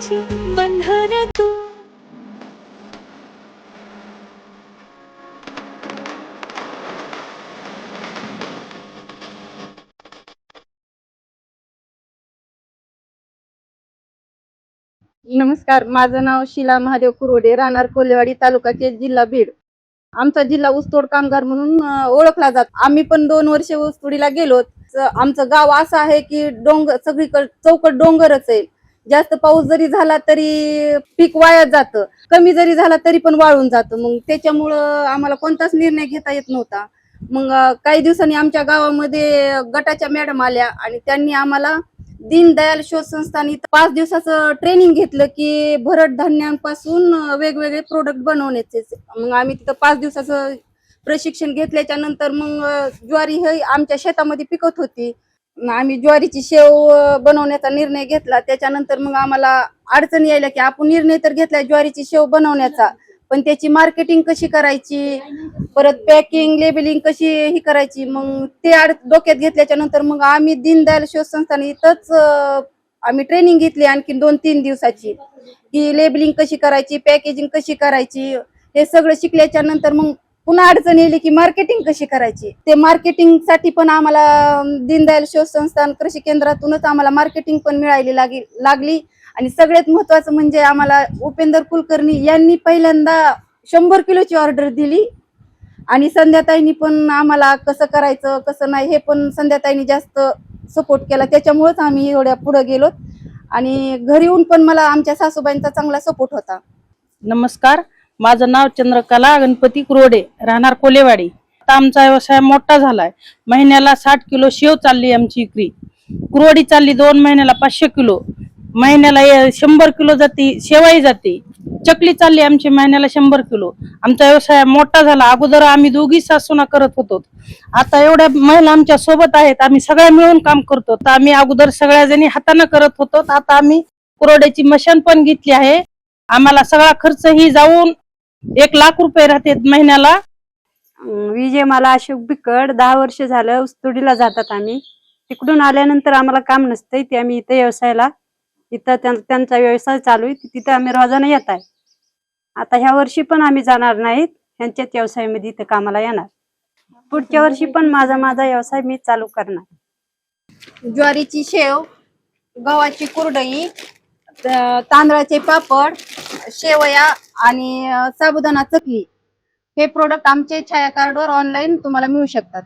प्रेमाची बंधन तू. नमस्कार, माझं नाव शीला महादेव कुरोडे, राहणार कोल्हेवाडी, तालुका केज, जिल्हा बीड. आमचा जिल्हा ऊसतोड कामगार म्हणून ओळखला जातो. आम्ही पण 2 वर्षे ऊसतोडीला गेलो. आमचं गाव असं आहे की डोंगर, सगळीकडे चौकट डोंगरच आहे. जास्त पाऊस जरी झाला तरी पीक वाया जातं, कमी जरी झाला तरी पण वाळून जातं. मग त्याच्यामुळं आम्हाला कोणताच निर्णय घेता येत नव्हता. मग काही दिवसांनी आमच्या गावामध्ये गटाच्या मॅडम आल्या आणि त्यांनी आम्हाला दीनदयाल शोध संस्थाने 5 दिवसाचं ट्रेनिंग घेतलं की भरड धान्यांपासून वेगवेगळे प्रोडक्ट बनवण्याचे. मग आम्ही तिथं 5 दिवसाचं प्रशिक्षण घेतल्याच्या नंतर मग ज्वारी ही आमच्या शेतामध्ये पिकत होती. आम्ही ज्वारीची शेव बनवण्याचा निर्णय घेतला. त्याच्यानंतर मग आम्हाला अडचण यायला की आपण निर्णय तर घेतलाय ज्वारीची शेव बनवण्याचा, पण त्याची मार्केटिंग कशी करायची, परत पॅकिंग लेबलिंग कशी ही करायची. मग ते डोक्यात घेतल्याच्या नंतर मग आम्ही दीनदयाल शोध संस्थाने इथंच आम्ही ट्रेनिंग घेतली आणखी 2-3 दिवसाची, की लेबलिंग कशी करायची, पॅकेजिंग कशी करायची. हे सगळं शिकल्याच्या नंतर मग पुन्हा अडचण येईल की मार्केटिंग कशी करायची. ते मार्केटिंग साठी पण आम्हाला दीनदयाल शोध संस्थान कृषी केंद्रातूनच आम्हाला मार्केटिंग पण मिळायला लागली. आणि सगळ्यात महत्वाचं म्हणजे आम्हाला उपेंद्र कुलकर्णी यांनी पहिल्यांदा 100 किलोची ऑर्डर दिली आणि संध्याताईंनी पण आम्हाला कसं करायचं कसं नाही हे पण संध्याताईंनी जास्त सपोर्ट केला. त्याच्यामुळेच आम्ही एवढ्या पुढे गेलो आणि घरी येऊन पण मला आमच्या सासूबाईंचा चांगला सपोर्ट होता. नमस्कार, माझं नाव चंद्रकला गणपती कुरोडे, राहणार कोल्हेवाडी. आता आमचा व्यवसाय मोठा झालाय. महिन्याला 60 किलो शेव चालली आमची विक्री. कुरोडी चालली 2 महिन्याला 500 किलो, महिन्याला 100 किलो जाते, शेवाई जाते. चकली चालली आमची महिन्याला 100 किलो. आमचा व्यवसाय मोठा झाला. अगोदर आम्ही दोघी सासूना करत होतो, आता एवढ्या महिला आमच्या सोबत आहेत. आम्ही सगळ्या मिळून काम करतो. तर आम्ही अगोदर सगळ्या जणी हाताने करत होतो, आता आम्ही कुरोड्याची मशीन पण घेतली आहे. आम्हाला सगळा खर्च ही जाऊन 1 लाख रुपये राहते महिन्याला. विजय मला अशोक बिकड, 10 वर्ष झालं ऊसतोडीला जातात आम्ही. तिकडून आल्यानंतर आम्हाला काम नसतंय, ते आम्ही इथे व्यवसायाला, इथं त्यांचा व्यवसाय चालू आहे, तिथं आम्ही रोजाने येत आहे. आता ह्या वर्षी पण आम्ही जाणार नाहीत, ह्यांच्याच व्यवसायामध्ये इथं कामाला येणार. पुढच्या वर्षी पण माझा व्यवसाय मी चालू करणार. ज्वारीची शेव, गव्हाची कुरडई, तांदळाचे पापड, शेवया आणि साबुदाणा चकली हे प्रोडक्ट आमचे छाया कार्डवर ऑनलाईन तुम्हाला मिळू शकतात.